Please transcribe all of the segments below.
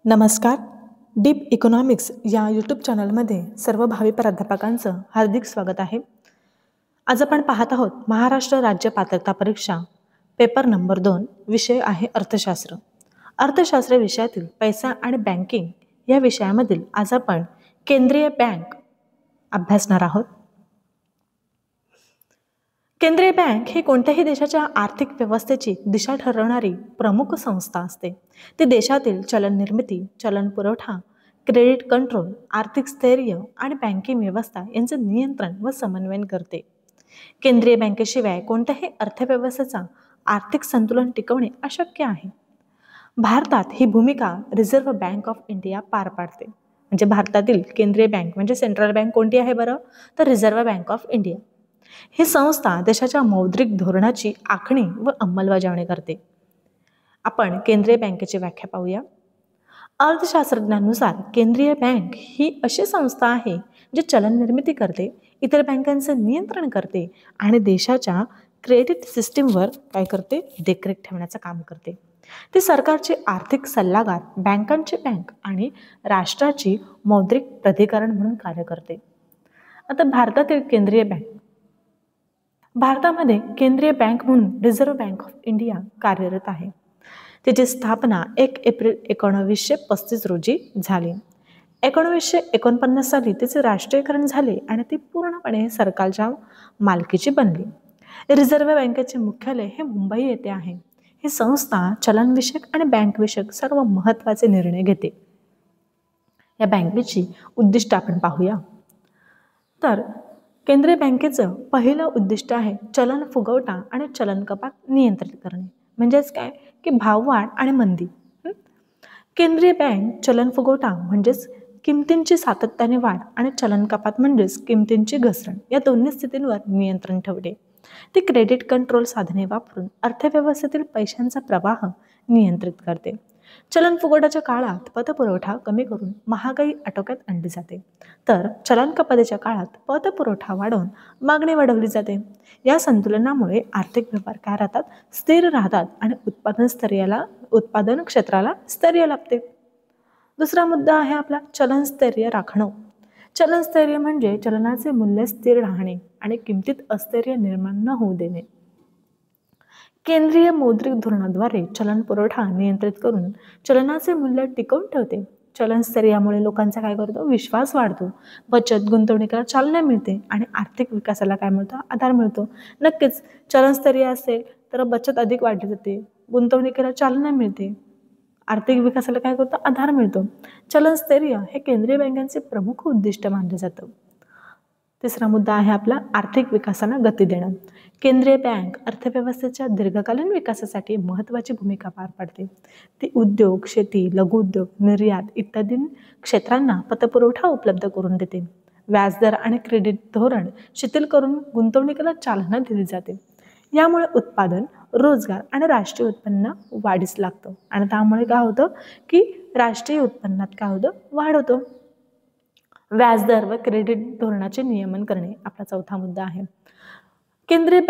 नमस्कार. Deep economics या YouTube चॅनलमध्ये सर्व भावी प्राध्यापकांचं हार्दिक स्वागत आहे. आज आपण पाहत आहोत महाराष्ट्र राज्य पात्रता परीक्षा पेपर नंबर 2. विषय आहे अर्थशास्त्र. अर्थशास्त्र विषयातील पैसा आणि बँकिंग या विषयामधील आज आपण केंद्रीय बँक अभ्यासणार आहोत. केंद्रीय बँक ही कोणत्याही देशाच्या आर्थिक व्यवस्थेची दिशा ठरवणारी प्रमुख संस्था असते. ती देशातील चलन निर्मिती, चलन पुरवठा, क्रेडिट कंट्रोल, आर्थिक स्थैर्य आणि बँकिंग व्यवस्था यांचे नियंत्रण व समन्वय करते. केंद्रीय बँकेशिवाय कोणत्याही अर्थव्यवस्थेचा आर्थिक संतुलन टिकवणे अशक्य आहे. भारतात ही भूमिका रिझर्व्ह बँक ऑफ इंडिया पार पाडते. म्हणजे भारतातील केंद्रीय बँक म्हणजे सेंट्रल बँक कोणती आहे बरं? तर रिझर्व्ह बँक ऑफ इंडिया. ही संस्था देशाच्या मौद्रिक धोरणाची आखणी व अंमलबजावणी करते. आपण केंद्रीय बँकेची व्याख्या पाहूया. अर्थशास्त्रज्ञांनुसार केंद्रीय बँक ही अशी संस्था आहे जी चलन निर्मिती करते, इतर बँकांचं नियंत्रण करते आणि देशाच्या क्रेडिट सिस्टीमवर काय करते? देखरेख ठेवण्याचं काम करते. ती सरकारचे आर्थिक सल्लागार, बँकांची बँक आणि राष्ट्राची मौद्रिक प्राधिकरण म्हणून कार्य करते. आता भारतातील केंद्रीय बँक. भारतामध्ये केंद्रीय बँक म्हणून रिझर्व्ह बँक ऑफ इंडिया कार्यरत आहे. तिची स्थापना 1 एप्रिल 1935 रोजी झाली. 1949 साली तिचे राष्ट्रीयकरण झाले आणि ती पूर्णपणे सरकारच्या मालकीची बनली. रिझर्व्ह बँकेचे मुख्यालय हे मुंबई येथे आहे. ही संस्था चलनविषयक आणि बँकविषयक सर्व महत्त्वाचे निर्णय घेते. या बँकेची उद्दिष्ट आपण पाहूया. तर केंद्रीय बँकेचं पहिलं उद्दिष्ट आहे चलन फुगवटा आणि चलन कपात नियंत्रित करणे. म्हणजेच काय की भाववाढ आणि मंदी. केंद्रीय बँक चलन फुगवटा म्हणजेच किमतींची सातत्याने वाढ आणि चलन कपात म्हणजेच किमतींची घसरण या दोन्ही स्थितींवर नियंत्रण ठेवते. ती क्रेडिट कंट्रोल साधने वापरून अर्थव्यवस्थेतील पैशांचा प्रवाह नियंत्रित करते. चलन फुगवट्याच्या काळात पतपुरवठा कमी करून महागाई आटोक्यात आणली जाते, तर चलन कपातीच्या काळात पतपुरवठा वाढवून मागणी वाढवली जाते. या संतुलनामुळे आर्थिक व्यवहार काय राहतात? स्थिर राहतात आणि उत्पादन क्षेत्राला स्थैर्य लाभते. दुसरा मुद्दा आहे आपला चलन स्थैर्य राखणं. चलन स्थैर्य म्हणजे चलनाचे मूल्य स्थिर राहणे आणि किमतीत अस्थैर्य निर्माण न होऊ देणे. केंद्रीय मौद्रिक धोरणाद्वारे चलन पुरवठा नियंत्रित करून चलनाचे मूल्य टिकवून ठेवते. चलन स्थैर्यामुळे लोकांचा काय करतो? विश्वास वाढतो, बचत गुंतवणुकीला चालना मिळते आणि आर्थिक विकासाला काय मिळतो? आधार मिळतो. नक्कीच चलन स्थैर्य असेल तर बचत अधिक वाढली जाते, गुंतवणुकीला चालना मिळते, आर्थिक विकासाला काय करतो? आधार मिळतो. चलन स्थैर्य हे केंद्रीय बँकांचे प्रमुख उद्दिष्ट मानले जातं. तिसरा मुद्दा आहे आपला आर्थिक विकासाला गती देणं. केंद्रीय बँक अर्थव्यवस्थेच्या दीर्घकालीन विकासासाठी महत्त्वाची भूमिका पार पाडते. ती उद्योग, शेती, लघुउद्योग, निर्यात इत्यादी क्षेत्रांना पतपुरवठा उपलब्ध करून देते. व्याजदर आणि क्रेडिट धोरण शिथिल करून गुंतवणुकीला चालना दिली जाते. यामुळे उत्पादन, रोजगार आणि राष्ट्रीय उत्पन्न वाढीस लागतं आणि त्यामुळे काय होतं की राष्ट्रीय उत्पन्नात काय होतं? वाढ होतो. व्याजदर व क्रेडिट धोरणाचे नियमन करणे आपला चौथा मुद्दा आहे. केंद्रीय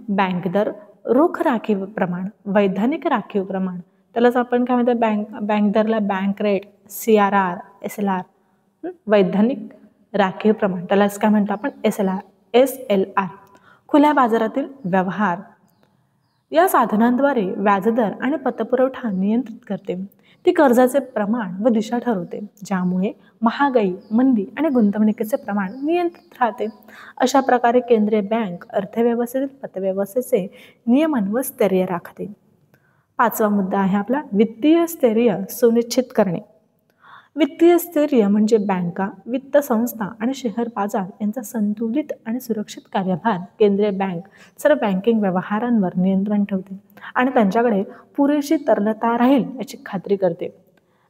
बँक दर, रोख राखीव प्रमाण, वैधानिक राखीव प्रमाण, त्यालाच आपण काय म्हणतो? बँक दरला बँक रेट, CRR, SLR, वैधानिक राखीव प्रमाण त्यालाच काय म्हणतो आपण? SLR. खुल्या बाजारातील व्यवहार या साधनांद्वारे व्याजदर आणि पतपुरवठा नियंत्रित करते. ती कर्जाचे प्रमाण व दिशा ठरवते, ज्यामुळे महागाई, मंदी आणि गुंतवणुकीचे प्रमाण नियंत्रित राहते. अशा प्रकारे केंद्रीय बँक अर्थव्यवस्थेतील पतव्यवस्थेचे नियमन व स्थैर्य राखते. पाचवा मुद्दा आहे आपला वित्तीय स्थैर्य सुनिश्चित करणे. वित्तीय स्थैर्य म्हणजे बँका, वित्त संस्था आणि शेअर बाजार यांचा संतुलित आणि सुरक्षित कार्यभार केंद्रीय बँक सर्व बँकिंग व्यवहारांवर नियंत्रण ठेवते आणि त्यांच्याकडे पुरेशी तरलता राहील याची खात्री करते.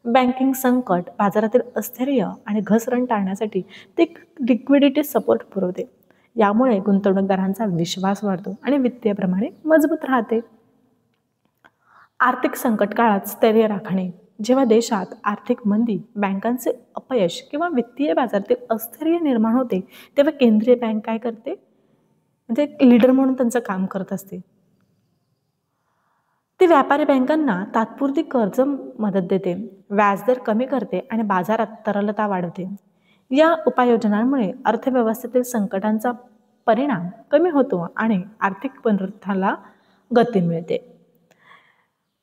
बँकिंग संकट, बाजारातील अस्थैर्य आणि घसरण टाळण्यासाठी ते लिक्विडिटी सपोर्ट पुरवते. यामुळे गुंतवणूकदारांचा विश्वास वाढतो आणि वित्तीय प्रमाणे मजबूत राहते. आर्थिक संकट काळात स्थैर्य राखणे. जेव्हा देशात आर्थिक मंदी, बँकांचे अपयश किंवा वित्तीय बाजारातील अस्थैर्य निर्माण होते, तेव्हा केंद्रीय बँक काय करते? म्हणजे लीडर म्हणून त्यांचं काम करत असते. ती व्यापारी बँकांना तात्पुरती कर्ज मदत देते, व्याजदर कमी करते आणि बाजारात तरलता वाढवते. या उपाययोजनांमुळे अर्थव्यवस्थेतील संकटांचा परिणाम कमी होतो आणि आर्थिक पुनरुत्थानाला गती मिळते.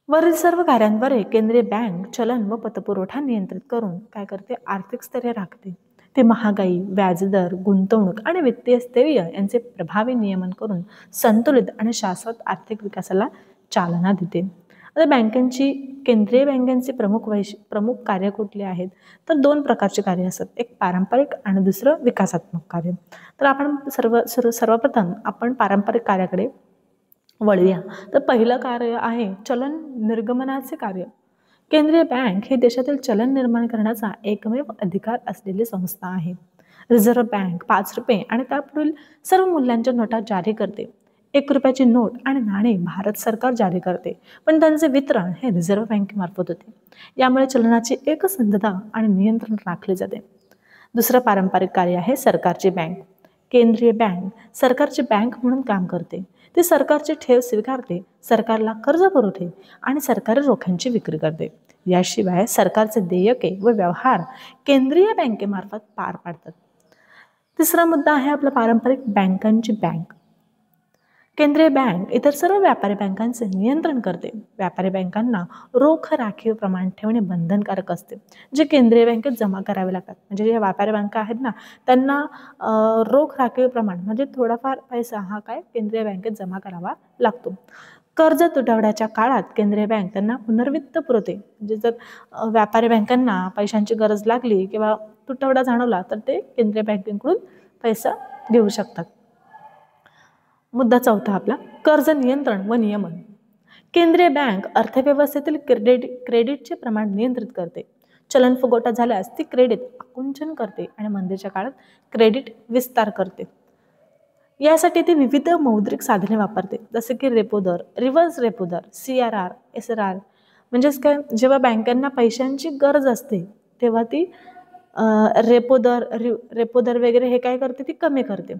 वरील सर्व कार्यांद्वारे केंद्रीय बँक चलन व पतपुरवठा नियंत्रित करून काय करते, आर्थिक स्थैर्य राखते. ते महागाई, व्याजदर, गुंतवणूक आणि वित्तीय स्थैर्य यांचे प्रभावी नियमन करून संतुलित आणि शाश्वत आर्थिक विकासाला चालना देते. आता केंद्रीय बँकांची प्रमुख कार्य कुठली आहेत, तर 2 प्रकारचे कार्य असतात, एक पारंपरिक आणि दुसरं विकासात्मक कार्य. तर आपण सर्वप्रथम आपण पारंपरिक कार्याकडे वळूया. तर पहिलं कार्य आहे चलन निर्गमनाचे कार्य. केंद्रीय बँक ही देशातील चलन निर्माण करण्याचा एकमेव अधिकार असलेली संस्था आहे. रिझर्व्ह बँक 5 रुपये आणि त्यापुढील सर्व मूल्यांच्या नोटा जारी करते. 1 रुपयाची नोट आणि नाणे भारत सरकार जारी करते, पण त्यांचे वितरण हे रिझर्व्ह बँकेमार्फत होते. यामुळे चलनाची एकसंधता आणि नियंत्रण राखले जाते. दुसरं पारंपरिक कार्य आहे सरकारची बँक. केंद्रीय बँक सरकारची बँक म्हणून काम करते. ती सरकारची ठेव स्वीकारते, सरकारला कर्ज पुरवते आणि सरकारी रोख्यांची विक्री करते. याशिवाय सरकारचे देयके व व्यवहार केंद्रीय बँकेमार्फत पार पाडतात. तिसरा मुद्दा आहे आपला पारंपरिक बँकांची बँक. केंद्रीय बँक इतर सर्व व्यापारी बँकांचे नियंत्रण करते. व्यापारी बँकांना रोख राखीव प्रमाण ठेवणे बंधनकारक असते, जे केंद्रीय बँकेत जमा करावे लागतात. म्हणजे ज्या व्यापारी बँका आहेत ना, त्यांना रोख राखीव प्रमाण म्हणजे थोडाफार पैसा हा काय केंद्रीय बँकेत जमा करावा लागतो. कर्ज तुटवड्याच्या काळात केंद्रीय बँक त्यांना पुनर्वित्त पुरवते. म्हणजे जर व्यापारी बँकांना पैशांची गरज लागली किंवा तुटवडा जाणवला तर ते केंद्रीय बँकेकडून पैसा घेऊ शकतात. मुद्दा चौथा आपला कर्ज नियंत्रण व नियमन. केंद्रीय बँक अर्थव्यवस्थेतील क्रेडिटचे प्रमाण नियंत्रित करते. चलन फुगवटा झाल्यास ती क्रेडिट आकुंचन करते आणि मंदीच्या काळात क्रेडिट विस्तार करते. यासाठी ती विविध मौद्रिक साधने वापरते, जसे की रेपो दर, रिव्हर्स रेपो दर, CRR, SRR. म्हणजेच काय, जेव्हा बँकांना पैशांची गरज असते तेव्हा ती रेपो दर वगैरे हे काय करते, ती कमी करते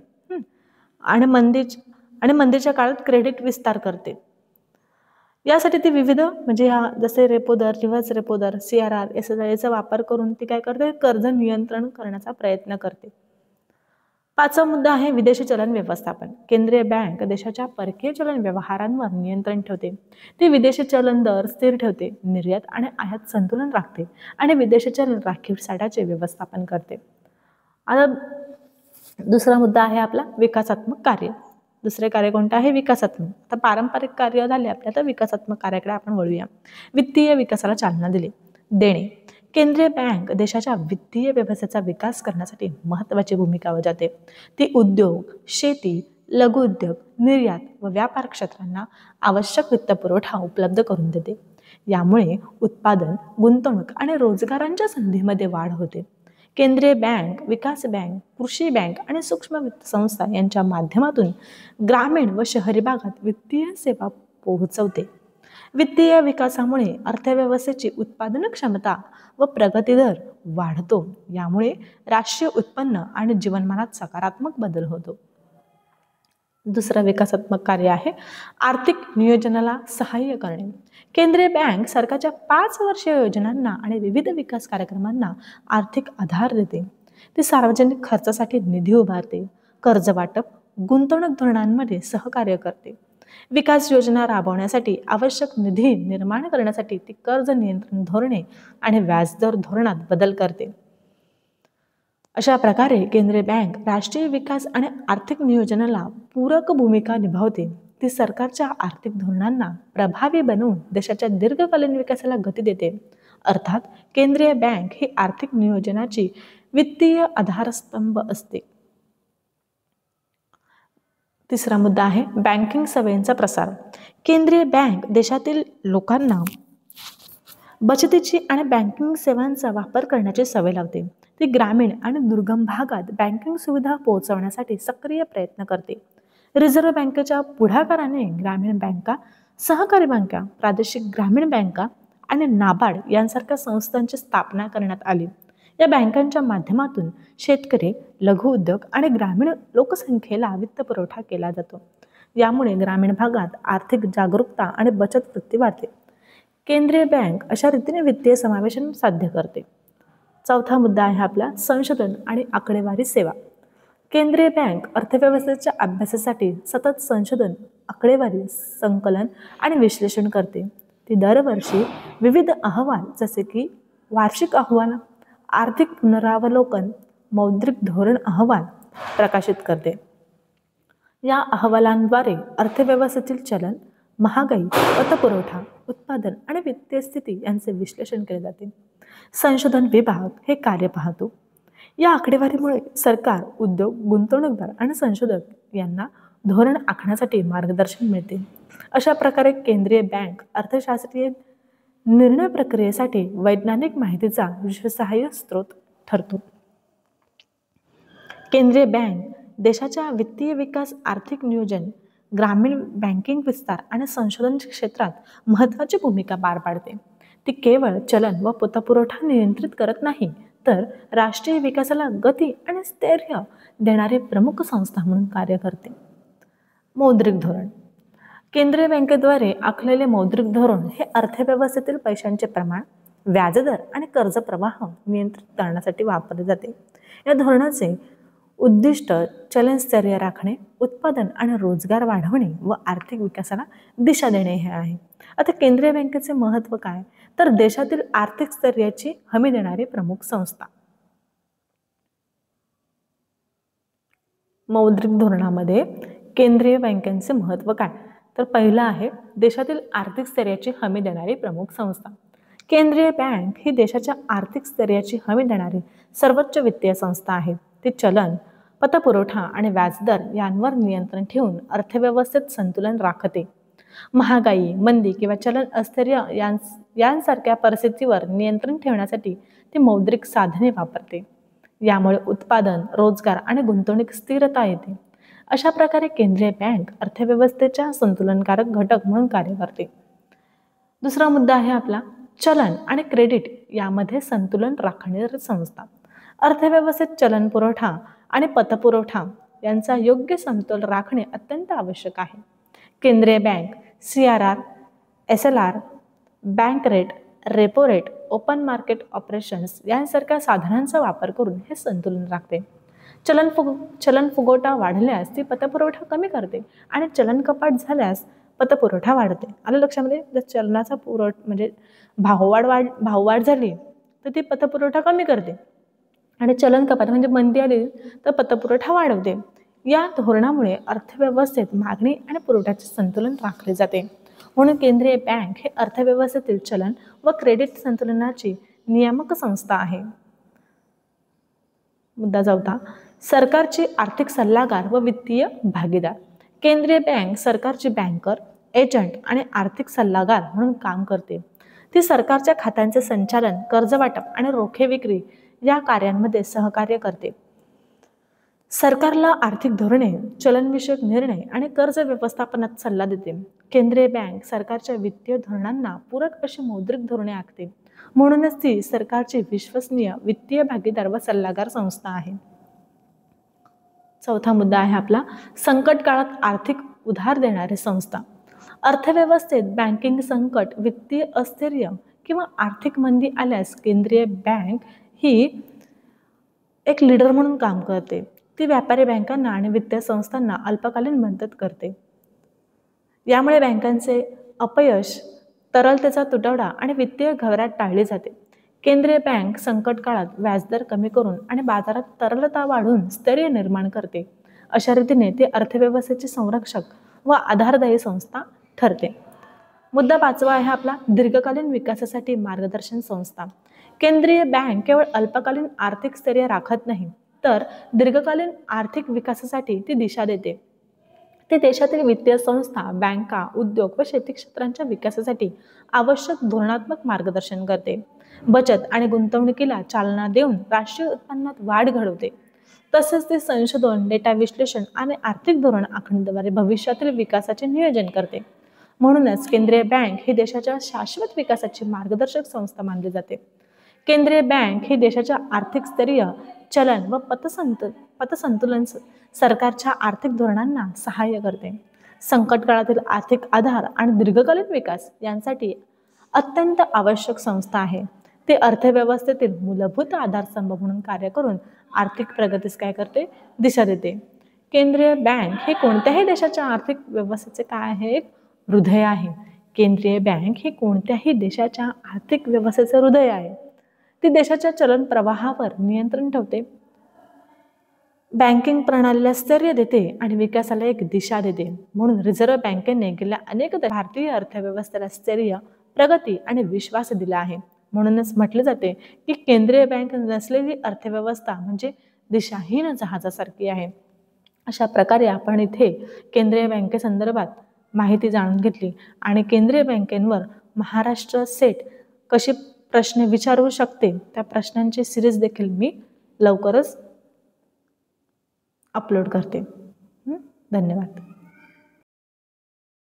आणि मंदीच्या काळात क्रेडिट विस्तार करते. यासाठी ती विविध म्हणजे जसे रेपो दर, रिव्हर्स रेपो दर, CRR, SRR याचा वापर करून ती काय करते, कर्ज नियंत्रण करण्याचा प्रयत्न करते. पाचवा मुद्दा आहे विदेशी चलन व्यवस्थापन. केंद्रीय बँक देशाच्या परकीय चलन व्यवहारांवर नियंत्रण ठेवते. ती विदेशी चलन दर स्थिर ठेवते, निर्यात आणि आयात संतुलन राखते आणि विदेशी चलन राखीव साठ्याचे व्यवस्थापन करते. आता दुसरा मुद्दा आहे आपला विकासात्मक कार्य. दुसरे कार्य कोणतं आहे, विकासात्मक. तर पारंपरिक कार्य झाले आपल्या, तर विकासात्मक कार्याकडे आपण वळूया. वित्तीय विकासाला चालना देणे. केंद्रीय बँक देशाच्या वित्तीय व्यवस्थेचा विकास करण्यासाठी महत्त्वाची भूमिका बजावते. ती उद्योग, शेती, लघुउद्योग, निर्यात व व्यापार क्षेत्रांना आवश्यक वित्तपुरवठा उपलब्ध करून देते. यामुळे उत्पादन, गुंतवणूक आणि रोजगारांच्या संधीमध्ये वाढ होते. केंद्रीय बँक, विकास बँक, कृषी बँक आणि सूक्ष्म वित्त संस्था यांच्या माध्यमातून ग्रामीण व शहरी भागात वित्तीय सेवा पोहोचवते. वित्तीय विकासामुळे अर्थव्यवस्थेची उत्पादन क्षमता व प्रगती दर वाढतो. यामुळे राष्ट्रीय उत्पन्न आणि जीवनमानात सकारात्मक बदल होतो. दुसरं विकासात्मक कार्य आहे आर्थिक नियोजनाला सहाय्य करणे. केंद्रीय बँक सरकारच्या 5 वर्षीय योजनांना आणि विविध विकास कार्यक्रमांना आर्थिक आधार देते. ती सार्वजनिक खर्चासाठी निधी उभारते, कर्ज वाटप, गुंतवणूक धोरणांमध्ये सहकार्य करते. विकास योजना राबवण्यासाठी आवश्यक निधी निर्माण करण्यासाठी ती कर्ज नियंत्रण धोरणे आणि व्याजदर धोरणात बदल करते. अशा प्रकारे केंद्रीय बँक राष्ट्रीय विकास आणि आर्थिक नियोजनाला पूरक भूमिका निभावते. ती सरकारच्या आर्थिक धोरणांना प्रभावी बनवून देशाच्या दीर्घकालीन विकासाला गती देते. अर्थात केंद्रीय बँक ही आर्थिक नियोजनाची वित्तीय आधारस्तंभ असते. तिसरा मुद्दा आहे बँकिंग सेवांचा प्रसार. केंद्रीय बँक देशातील लोकांना बचतीची आणि बँकिंग सेवांचा वापर करण्याची सवय लावते. ती ग्रामीण आणि दुर्गम भागात बँकिंग सुविधा पोहोचवण्यासाठी सक्रिय प्रयत्न करते. रिझर्व्ह बँकेच्या पुढाकाराने ग्रामीण बँका, सहकारी बँका, प्रादेशिक ग्रामीण बँका आणि नाबार्ड यांसारख्या संस्थांची स्थापना करण्यात आली. या बँकांच्या माध्यमातून शेतकरी, लघुउद्योग आणि ग्रामीण लोकसंख्येला वित्तपुरवठा केला जातो. यामुळे ग्रामीण भागात आर्थिक जागरूकता आणि बचत वृत्ती वाढते. केंद्रीय बँक अशा रीतीने वित्तीय समावेशन साध्य करते. चौथा मुद्दा आहे आपला संशोधन आणि आकडेवारी सेवा. केंद्रीय बँक अर्थव्यवस्थेच्या अभ्यासासाठी सतत संशोधन, आकडेवारी, संकलन आणि विश्लेषण करते. ती दरवर्षी विविध अहवाल जसे की वार्षिक अहवाल, आर्थिक पुनरावलोकन, मौद्रिक धोरण अहवाल प्रकाशित करते. या अहवालांद्वारे अर्थव्यवस्थेतील चलन, महागाई, पतपुरवठा, उत्पादन आणि वित्तीय स्थिती यांचे विश्लेषण केले जाते. संशोधन विभाग हे कार्य पाहतो. या आकडेवारीमुळे सरकार, उद्योग, गुंतवणूकदार आणि संशोधक यांना धोरण आखण्यासाठी मार्गदर्शन मिळते. अशा प्रकारे केंद्रीय बँक अर्थशास्त्रीय निर्णय प्रक्रियेसाठी वैज्ञानिक माहितीचा विश्वासार्ह स्रोत ठरतो. केंद्रीय बँक देशाच्या वित्तीय विकास, आर्थिक नियोजन, ग्रामीण बँकिंग विस्तार आणि संशोधन क्षेत्रात महत्त्वाची भूमिका पार पाडते. ती केवळ चलन व पतपुरवठा नियंत्रित करत नाही, तर राष्ट्रीय विकासाला गती आणि स्थैर्य देणारी प्रमुख संस्था म्हणून कार्य करते. मौद्रिक धोरण. केंद्रीय बँकेद्वारे आखलेले मौद्रिक धोरण हे अर्थव्यवस्थेतील पैशांचे प्रमाण, व्याजदर आणि कर्ज प्रवाह नियंत्रित करण्यासाठी वापरले जाते. या धोरणाचे उद्दिष्ट चलनस्थैर्य राखणे, उत्पादन आणि रोजगार वाढवणे व आर्थिक विकासाला दिशा देणे हे आहे. आता केंद्रीय बँकेचे महत्त्व काय, तर देशातील आर्थिक स्थैर्याची हमी देणारी प्रमुख संस्था. मौद्रिक धोरणामध्ये केंद्रीय बँकेचे महत्त्व काय, तर पहिलं आहे देशातील आर्थिक स्थैर्याची हमी देणारी प्रमुख संस्था. केंद्रीय बँक ही देशाच्या आर्थिक स्थैर्याची हमी देणारी सर्वोच्च वित्तीय संस्था आहे. ती चलन, पतपुरवठा आणि व्याजदर यांवर नियंत्रण ठेवून अर्थव्यवस्थेत संतुलन राखते. महागाई, मंदी किंवा चलन अस्थिर्य यांसारख्या परिस्थितीवर नियंत्रण ठेवण्यासाठी ती मौद्रिक साधने वापरते. यामुळे उत्पादन, रोजगार आणि गुंतवणूक स्थिरता येते. अशा प्रकारे केंद्रीय बँक अर्थव्यवस्थेच्या संतुलनकारक घटक म्हणून कार्य करते. दुसरा मुद्दा आहे आपला चलन आणि क्रेडिट यामध्ये संतुलन राखणारी संस्था. अर्थव्यवस्थेत चलन पुरवठा आणि पतपुरवठा यांचा योग्य समतोल राखणे अत्यंत आवश्यक आहे. केंद्रीय bank CRR, SLR, bank rate, repo rate, open market operations यांसारख्या साधनांचा वापर करून हे संतुलन राखते. चलन फुगवटा वाढल्यास ती पतपुरवठा कमी करते आणि चलन कपात झाल्यास पतपुरवठा वाढते. आलं लक्षामध्ये? जर चलनाचा म्हणजे भाववाढ झाली तर ती पतपुरवठा कमी करते आणि चलन कपात म्हणजे मंदी आली तर पतपुरवठा वाढवते. या धोरणामुळे अर्थव्यवस्थेत मागणी आणि पुरवठ्याचे संतुलन राखले जाते. म्हणून केंद्रीय बँक हे अर्थव्यवस्थेतील चलन व क्रेडिट संतुलनाची नियामक संस्था आहे. मुद्दा चौथा, सरकारची आर्थिक सल्लागार व वित्तीय भागीदार. केंद्रीय बँक सरकारची बँकर, एजंट आणि आर्थिक सल्लागार म्हणून काम करते. ती सरकारच्या खात्यांचे संचालन, कर्ज वाटप आणि रोखे विक्री या कार्यांमध्ये सहकार्य करते. सरकारला आर्थिक धोरणे, चलनविषयक निर्णय आणि कर्ज व्यवस्थापनात सल्ला देते. केंद्रीय बँक सरकारच्या वित्तीय धोरणांना पूरक अशी मौद्रिक धोरणे आखते. म्हणूनच ती सरकारची विश्वसनीय वित्तीय भागीदार व सल्लागार संस्था आहे. चौथा मुद्दा आहे आपला संकट काळात आर्थिक उधार देणारी संस्था. अर्थव्यवस्थेत बँकिंग संकट, वित्तीय अस्थिर्य किंवा आर्थिक मंदी आल्यास केंद्रीय बँक ही एक लीडर म्हणून काम करते. ती व्यापारी बँकांना आणि वित्तीय संस्थांना अल्पकालीन मदत करते. यामुळे बँकांचे अपयश, तरलतेचा तुटवडा आणि वित्तीय घबराट टाळली जाते. केंद्रीय बँक संकट काळात व्याजदर कमी करून आणि बाजारात तरलता वाढवून स्थैर्य निर्माण करते. अशा रीतीने ती अर्थव्यवस्थेची संरक्षक व आधारदायी संस्था ठरते. मुद्दा पाचवा आहे आपला दीर्घकालीन विकासासाठी मार्गदर्शन संस्था. केंद्रीय बँक केवळ अल्पकालीन आर्थिक स्थैर्य राखत नाही, तर दीर्घकालीन आर्थिक विकासासाठी ती दिशा देते. ते देशातील वित्तीय संस्था, बँका, उद्योग व शेती क्षेत्रांच्या विकासासाठी आवश्यक धोरणात्मक मार्गदर्शन करते. बचत आणि गुंतवणुकीला चालना देऊन राष्ट्रीय उत्पन्नात वाढ घडवते. तसेच ते संशोधन, डेटा विश्लेषण आणि आर्थिक धोरण आखणीद्वारे भविष्यातील विकासाचे नियोजन करते. म्हणूनच केंद्रीय बँक ही देशाच्या शाश्वत विकासाची मार्गदर्शक संस्था मानली जाते. केंद्रीय बँक ही देशाच्या आर्थिक स्थैर्य, चलन व पतसंतुलन सरकारच्या आर्थिक धोरणांना सहाय्य करते. संकट काळातील आर्थिक आधार आणि दीर्घकालीन विकास यांसाठी अत्यंत आवश्यक संस्था आहे. ते अर्थव्यवस्थेतील मूलभूत आधारस्तंभ म्हणून कार्य करून आर्थिक प्रगतीस काय करते, दिशा देते. केंद्रीय बँक हे कोणत्याही देशाच्या आर्थिक व्यवस्थेचे काय आहे, एक हृदय आहे. केंद्रीय बँक ही कोणत्याही देशाच्या आर्थिक व्यवस्थेचे हृदय आहे. ती देशाच्या चलन प्रवाहावर नियंत्रण ठेवते, बँकिंग प्रणालीला स्थैर्य देते आणि विकासाला एक दिशा देते. म्हणून रिझर्व्ह बँकेने गेल्या अनेक भारतीय अर्थव्यवस्थेला स्थैर्य, प्रगती आणि विश्वास दिला आहे. म्हणूनच म्हटले जाते की केंद्रीय बँक नसलेली अर्थव्यवस्था म्हणजे दिशाहीन जहाजासारखी आहे. अशा प्रकारे आपण इथे केंद्रीय बँकेसंदर्भात माहिती जाणून घेतली आणि केंद्रीय बँकेवर महाराष्ट्र सेट कशी प्रश्न विचारू शकते त्या प्रश्नांची सिरीज देखील मी लवकरच अपलोड करते. धन्यवाद.